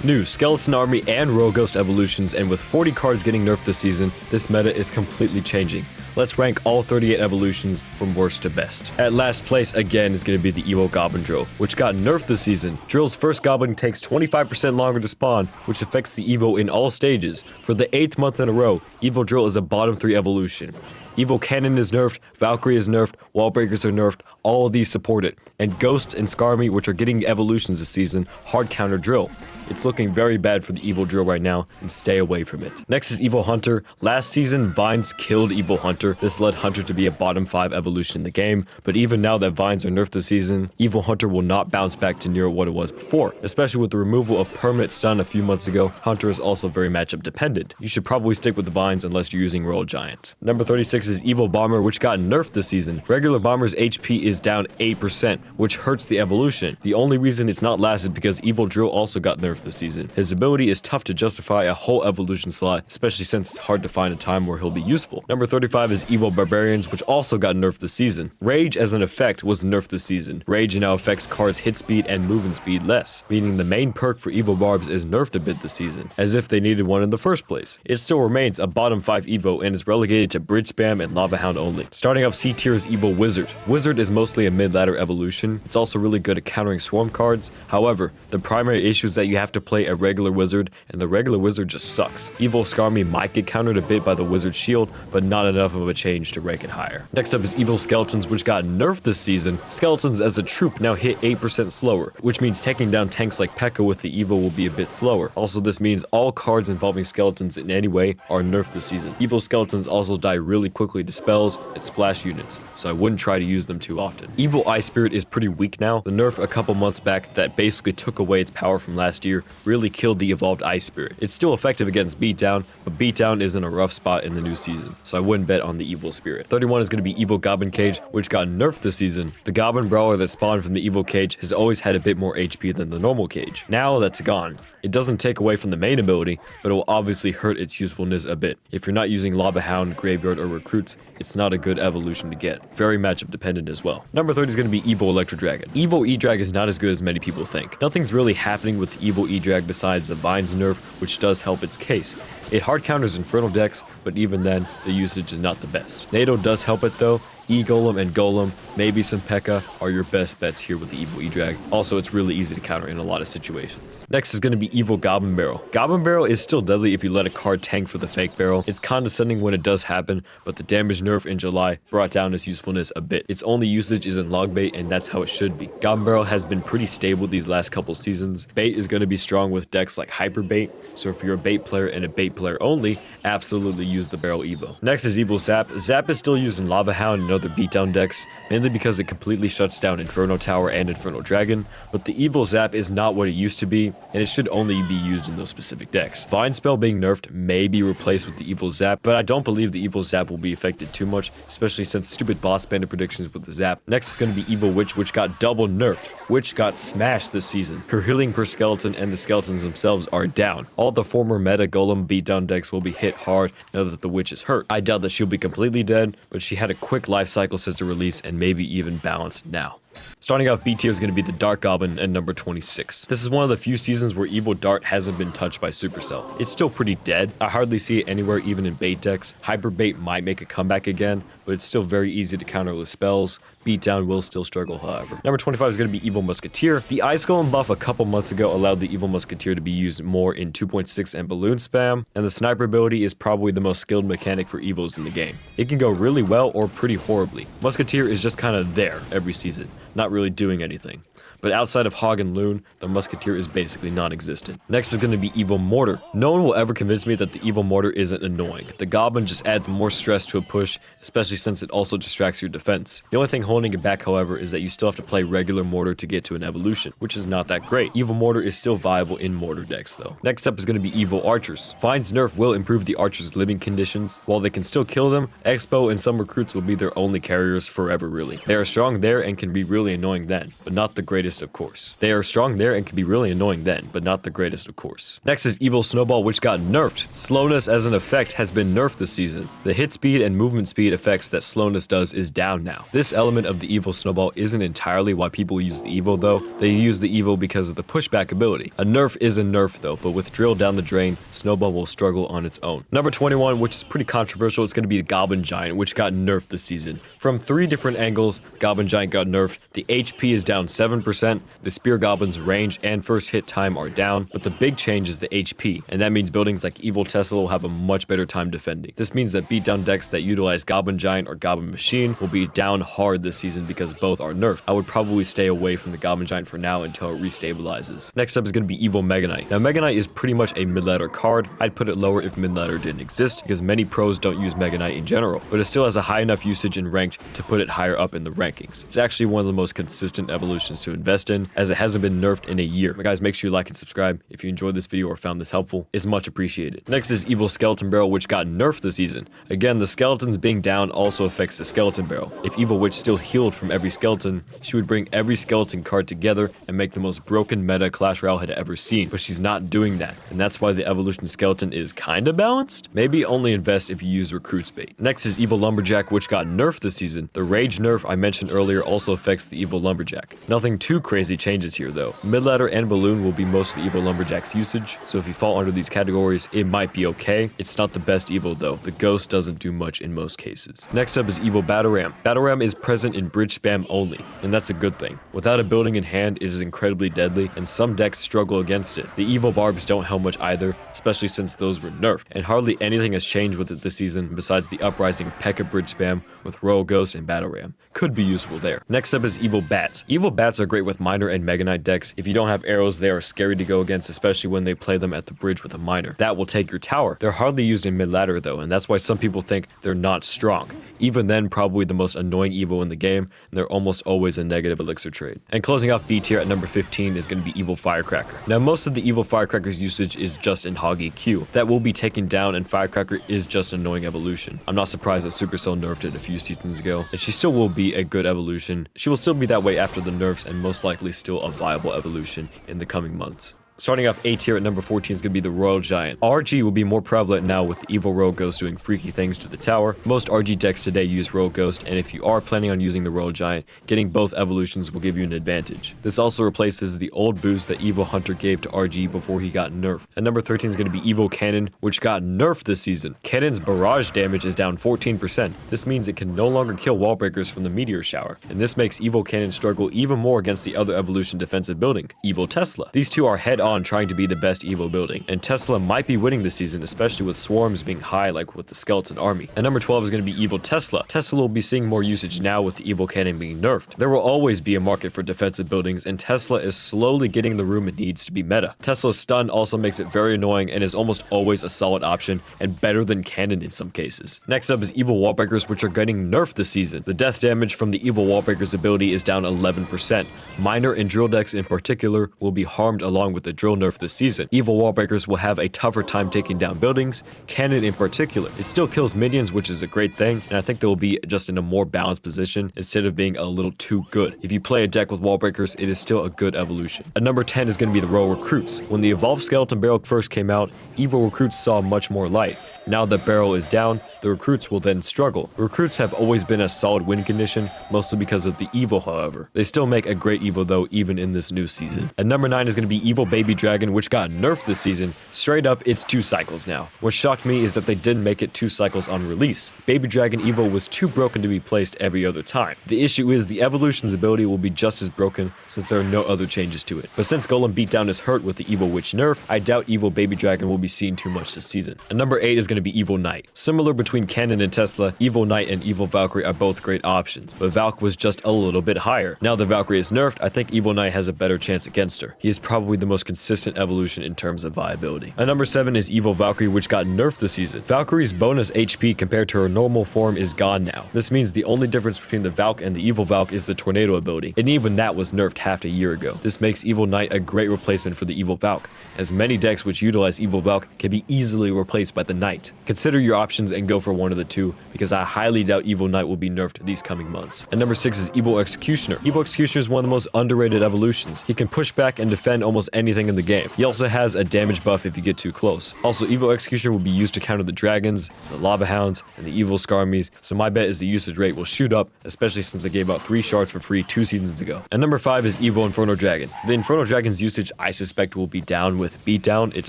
new Skeleton Army and Royal Ghost evolutions, and with 40 cards getting nerfed this season, this meta is completely changing. Let's rank all 38 evolutions from worst to best. At last place again is going to be the Evo Goblin Drill, which got nerfed this season. Drill's first Goblin takes 25% longer to spawn, which affects the Evo in all stages. For the 8th month in a row, Evo Drill is a bottom 3 evolution. Evo Cannon is nerfed, Valkyrie is nerfed, Wall Breakers are nerfed, all of these support it. And Ghost and Skarmy, which are getting evolutions this season, hard counter Drill. It's looking very bad for the Evo Drill right now, and stay away from it. Next is Evo Hunter. Last season, Vines killed Evo Hunter. This led Hunter to be a bottom 5 evolution in the game, but even now that Vines are nerfed this season, Evo Hunter will not bounce back to near what it was before. Especially with the removal of permanent stun a few months ago, Hunter is also very matchup dependent. You should probably stick with the Vines unless you're using Royal Giant. Number 36 is Evo Bomber, which got nerfed this season. Regular Bomber's HP is down 8%, which hurts the evolution. The only reason it's not last is because Evo Drill also got nerfed this season. His ability is tough to justify a whole evolution slot, especially since it's hard to find a time where he'll be useful. Number 35 is Evo Barbarians, which also got nerfed this season. Rage as an effect was nerfed this season. Rage now affects cards' hit speed and movement speed less, meaning the main perk for Evo Barbs is nerfed a bit this season, as if they needed one in the first place. It still remains a bottom 5 Evo and is relegated to Bridge Spam and Lava Hound only. Starting off C tier is Evo Wizard. Wizard is mostly a mid-ladder evolution. It's also really good at countering swarm cards. However, the primary issue is that you have to play a regular wizard, and the regular wizard just sucks. Evo Skarmy might get countered a bit by the wizard shield, but not enough of a change to rank it higher. Next up is Evo Skeletons, which got nerfed this season. Skeletons as a troop now hit 8% slower, which means taking down tanks like P.E.K.K.A with the Evo will be a bit slower. Also, this means all cards involving skeletons in any way are nerfed this season. Evo Skeletons also die really quickly to spells and splash units, so I wouldn't try to use them too often. Evo Ice Spirit is pretty weak now. The nerf a couple months back that basically took away its power from last year really killed the evolved Ice Spirit. It's still effective against Beatdown, but Beatdown is in a rough spot in the new season, so I wouldn't bet on the Evo Spirit. 31 is going to be Evo Goblin Cage, which got nerfed this season. The Goblin Brawler that spawned from the Evo Cage has always had a bit more HP than the normal cage. Now that's gone. It doesn't take away from the main ability, but it will obviously hurt its usefulness a bit. If you're not using Lava Hound, Graveyard, or Recruits, it's not a good evolution to get. Very matchup dependent as well. Number 30 is going to be Evo Electro Dragon. Evo E-Drag is not as good as many people think. Nothing's really happening with the Evo E-Drag besides the Vines nerf, which does help its case. It hard counters Infernal decks, but even then, the usage is not the best. NATO does help it though. E-Golem and Golem, maybe some P.E.K.K.A are your best bets here with the Evo E-Drag. Also, it's really easy to counter in a lot of situations. Next is going to be Evo Goblin Barrel. Goblin Barrel is still deadly if you let a card tank for the fake barrel. It's condescending when it does happen, but the damage nerf in July brought down its usefulness a bit. Its only usage is in log bait, and that's how it should be. Goblin Barrel has been pretty stable these last couple seasons. Bait is going to be strong with decks like Hyper Bait, so if you're a bait player and a bait player only, absolutely use the Barrel Evo. Next is Evo Zap. Zap is still used in Lava Hound and other beatdown decks, mainly because it completely shuts down Inferno Tower and Inferno Dragon, but the Evo Zap is not what it used to be, and it should only be used in those specific decks. Vine Spell being nerfed may be replaced with the Evo Zap, but I don't believe the Evo Zap will be affected too much, especially since stupid boss bandit predictions with the Zap. Next is going to be Evo Witch, which got double nerfed. Witch got smashed this season. Her healing per skeleton and the skeletons themselves are down. All the former meta Golem beatdown decks will be hit hard now that the Witch is hurt. I doubt that she'll be completely dead, but she had a quick life cycle since the release and maybe even balanced now. Starting off B tier is going to be the Dart Goblin at number 26. This is one of the few seasons where Evo Dart hasn't been touched by Supercell. It's still pretty dead. I hardly see it anywhere even in bait decks. Hyper Bait might make a comeback again, but it's still very easy to counter with spells. Beatdown will still struggle, however. Number 25 is going to be Evo Musketeer. The Ice Golem buff a couple months ago allowed the Evo Musketeer to be used more in 2.6 and Balloon Spam, and the Sniper ability is probably the most skilled mechanic for Evos in the game. It can go really well or pretty horribly. Musketeer is just kind of there every season, not really doing anything. But outside of Hog and Loon, the Musketeer is basically non-existent. Next is going to be Evo Mortar. No one will ever convince me that the Evo Mortar isn't annoying. The Goblin just adds more stress to a push, especially since it also distracts your defense. The only thing holding it back, however, is that you still have to play regular Mortar to get to an evolution, which is not that great. Evo Mortar is still viable in Mortar decks though. Next up is going to be Evo Archers. Vine's nerf will improve the Archers' living conditions. While they can still kill them, Expo and some recruits will be their only carriers forever really. They are strong there and can be really annoying then, but not the greatest greatest, of course. They are strong there and can be really annoying then, but not the greatest, of course. Next is Evil Snowball, which got nerfed. Slowness as an effect has been nerfed this season. The hit speed and movement speed effects that slowness does is down now. This element of the Evil Snowball isn't entirely why people use the Evo though. They use the Evo because of the pushback ability. A nerf is a nerf though, but with Drill down the drain, Snowball will struggle on its own. Number 21, which is pretty controversial, it's going to be the Goblin Giant, which got nerfed this season. From 3 different angles, Goblin Giant got nerfed. The HP is down 7%, the Spear Goblin's range and first hit time are down, but the big change is the HP, and that means buildings like Evil Tesla will have a much better time defending. This means that beatdown decks that utilize Goblin Giant or Goblin Machine will be down hard this season because both are nerfed. I would probably stay away from the Goblin Giant for now until it restabilizes. Next up is going to be Evil Mega Knight. Now Mega Knight is pretty much a mid-ladder card. I'd put it lower if mid-ladder didn't exist because many pros don't use Mega Knight in general, but it still has a high enough usage in ranked to put it higher up in the rankings. It's actually one of the most consistent evolutions to invest in as it hasn't been nerfed in a year. But guys, make sure you like and subscribe if you enjoyed this video or found this helpful. It's much appreciated. Next is Evil Skeleton Barrel, which got nerfed this season. Again, the skeletons being down also affects the Skeleton Barrel. If Evil Witch still healed from every skeleton, she would bring every skeleton card together and make the most broken meta Clash Royale had ever seen, but she's not doing that, and that's why the evolution skeleton is kinda balanced. Maybe only invest if you use Recruit's Bait. Next is Evil Lumberjack, which got nerfed this season. The Rage nerf I mentioned earlier also affects the Evil Lumberjack. Nothing too crazy changes here though. Mid-ladder and Balloon will be most of the Evil Lumberjack's usage, so if you fall under these categories, it might be okay. It's not the best Evil though. The Ghost doesn't do much in most cases. Next up is Evil Battle Ram. Battle Ram is present in bridge spam only, and that's a good thing. Without a building in hand, it is incredibly deadly, and some decks struggle against it. The Evil Barbs don't help much either, especially since those were nerfed, and hardly anything has changed with it this season besides the uprising of P.E.K.K.A bridge spam with Royal Ghost and Battle Ram. Could be useful there. Next up is Evil Bats. Evil Bats are great with Miner and Mega Knight decks. If you don't have arrows, they are scary to go against, especially when they play them at the bridge with a Miner. That will take your tower. They're hardly used in mid-ladder though, and that's why some people think they're not strong. Even then, probably the most annoying Evo in the game, and they're almost always a negative elixir trade. And closing off B tier at number 15 is going to be Evil Firecracker. Now most of the Evil Firecracker's usage is just in Hog EQ. That will be taken down, and Firecracker is just an annoying evolution. I'm not surprised that Supercell nerfed it a few seasons ago, and she still will be a good evolution. She will still be that way after the nerfs, and most likely still a viable evolution in the coming months. Starting off A tier at number 14 is going to be the Royal Giant. RG will be more prevalent now with the Evil Royal Ghost doing freaky things to the tower. Most RG decks today use Royal Ghost, and if you are planning on using the Royal Giant, getting both evolutions will give you an advantage. This also replaces the old boost that Evil Hunter gave to RG before he got nerfed. At number 13 is going to be Evil Cannon, which got nerfed this season. Cannon's barrage damage is down 14%. This means it can no longer kill wall breakers from the meteor shower, and this makes Evil Cannon struggle even more against the other evolution defensive building, Evil Tesla. These two are head on trying to be the best Evo building, and Tesla might be winning this season, especially with swarms being high like with the skeleton army. And number 12 is going to be Evil Tesla. Tesla will be seeing more usage now with the Evil Cannon being nerfed. There will always be a market for defensive buildings, and Tesla is slowly getting the room it needs to be meta. Tesla's stun also makes it very annoying and is almost always a solid option and better than Cannon in some cases. Next up is Evil Wallbreakers, which are getting nerfed this season. The death damage from the Evil Wallbreakers ability is down 11%. Miner and drill decks in particular will be harmed along with the drill nerf this season. Evil Wallbreakers will have a tougher time taking down buildings, Cannon in particular. It still kills minions, which is a great thing, and I think they will be just in a more balanced position instead of being a little too good. If you play a deck with Wallbreakers, it is still a good evolution. At number 10 is going to be the Royal Recruits. When the Evolved Skeleton Barrel first came out, Evil Recruits saw much more light. Now that Barrel is down, the Recruits will then struggle. Recruits have always been a solid win condition, mostly because of the Evo however. They still make a great Evo though, even in this new season. At number 9 is going to be Evil Baby Dragon, which got nerfed this season. Straight up, it's 2 cycles now. What shocked me is that they didn't make it 2 cycles on release. Baby Dragon Evo was too broken to be placed every other time. The issue is the evolution's ability will be just as broken since there are no other changes to it. But since Golem Beatdown is hurt with the Evil Witch nerf, I doubt Evil Baby Dragon will be seen too much this season. At number 8 is going to be Evil Knight. Similar between Cannon and Tesla, Evil Knight and Evil Valkyrie are both great options, but Valk was just a little bit higher. Now that Valkyrie is nerfed, I think Evil Knight has a better chance against her. He is probably the most consistent evolution in terms of viability. At number 7 is Evil Valkyrie, which got nerfed this season. Valkyrie's bonus HP compared to her normal form is gone now. This means the only difference between the Valk and the Evil Valk is the Tornado ability, and even that was nerfed half a year ago. This makes Evil Knight a great replacement for the Evil Valk, as many decks which utilize Evil Valk can be easily replaced by the Knight. Knight. Consider your options and go for one of the two, because I highly doubt Evil Knight will be nerfed these coming months. And number 6 is Evil Executioner. Evil Executioner is one of the most underrated evolutions. He can push back and defend almost anything in the game. He also has a damage buff if you get too close. Also, Evil Executioner will be used to counter the dragons, the lava hounds, and the evil Skarmies, so my bet is the usage rate will shoot up, especially since they gave out 3 shards for free 2 seasons ago. And number 5 is Evil Inferno Dragon. The Inferno Dragon's usage I suspect will be down with Beatdown, its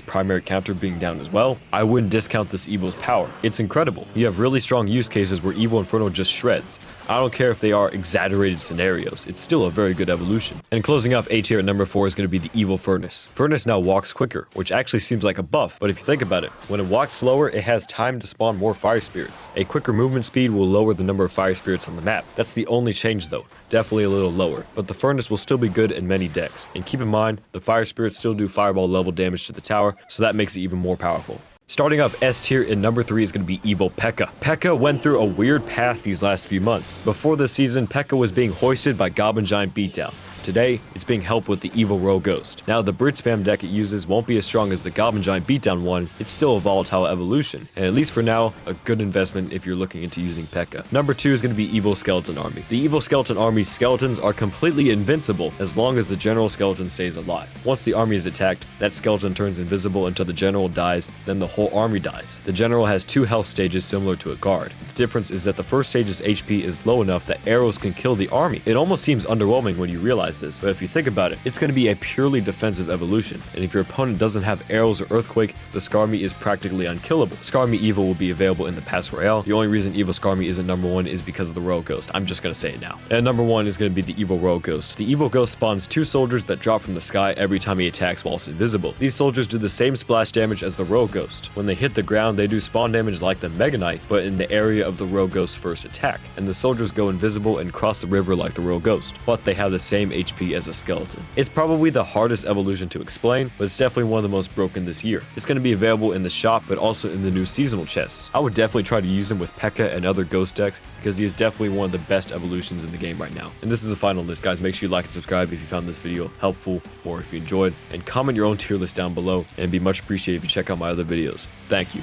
primary counter being down as well. I wouldn't discount this Evil's power. It's incredible. You have really strong use cases where Evil Inferno just shreds. I don't care if they are exaggerated scenarios, it's still a very good evolution. And closing off A tier at number 4 is going to be the Evil Furnace. Furnace now walks quicker, which actually seems like a buff, but if you think about it, when it walks slower, it has time to spawn more fire spirits. A quicker movement speed will lower the number of fire spirits on the map. That's the only change though, definitely a little lower, but the Furnace will still be good in many decks. And keep in mind, the fire spirits still do fireball level damage to the tower, so that makes it even more powerful. Starting off S tier in number 3 is going to be Evil P.E.K.K.A. P.E.K.K.A. went through a weird path these last few months. Before this season, P.E.K.K.A. was being hoisted by Goblin Giant Beatdown. Today, it's being helped with the Evil Rogue Ghost. Now, the Brit Spam deck it uses won't be as strong as the Goblin Giant Beatdown one, it's still a volatile evolution, and at least for now, a good investment if you're looking into using P.E.K.K.A. Number 2 is going to be Evil Skeleton Army. The Evil Skeleton Army's skeletons are completely invincible as long as the general skeleton stays alive. Once the army is attacked, that skeleton turns invisible until the general dies, then the whole army dies. The general has 2 health stages similar to a guard. The difference is that the first stage's HP is low enough that arrows can kill the army. It almost seems underwhelming when you realize this, but if you think about it, it's going to be a purely defensive evolution, and if your opponent doesn't have arrows or earthquake, the Skarmy is practically unkillable. Skarmy Evil will be available in the Pass Royale. The only reason Evil Skarmy isn't number 1 is because of the Rogue Ghost. I'm just going to say it now. And number 1 is going to be the Evil Rogue Ghost. The Evil Ghost spawns 2 soldiers that drop from the sky every time he attacks whilst invisible. These soldiers do the same splash damage as the Rogue Ghost. When they hit the ground, they do spawn damage like the Mega Knight, but in the area of the Rogue Ghost's first attack, and the soldiers go invisible and cross the river like the Rogue Ghost, but they have the same HP as a skeleton. It's probably the hardest evolution to explain, but it's definitely one of the most broken this year. It's going to be available in the shop, but also in the new seasonal chests. I would definitely try to use him with P.E.K.K.A. and other ghost decks, because he is definitely one of the best evolutions in the game right now. And this is the final list, guys. Make sure you like and subscribe if you found this video helpful, or if you enjoyed, and comment your own tier list down below, and it'd be much appreciated if you check out my other videos. Thank you.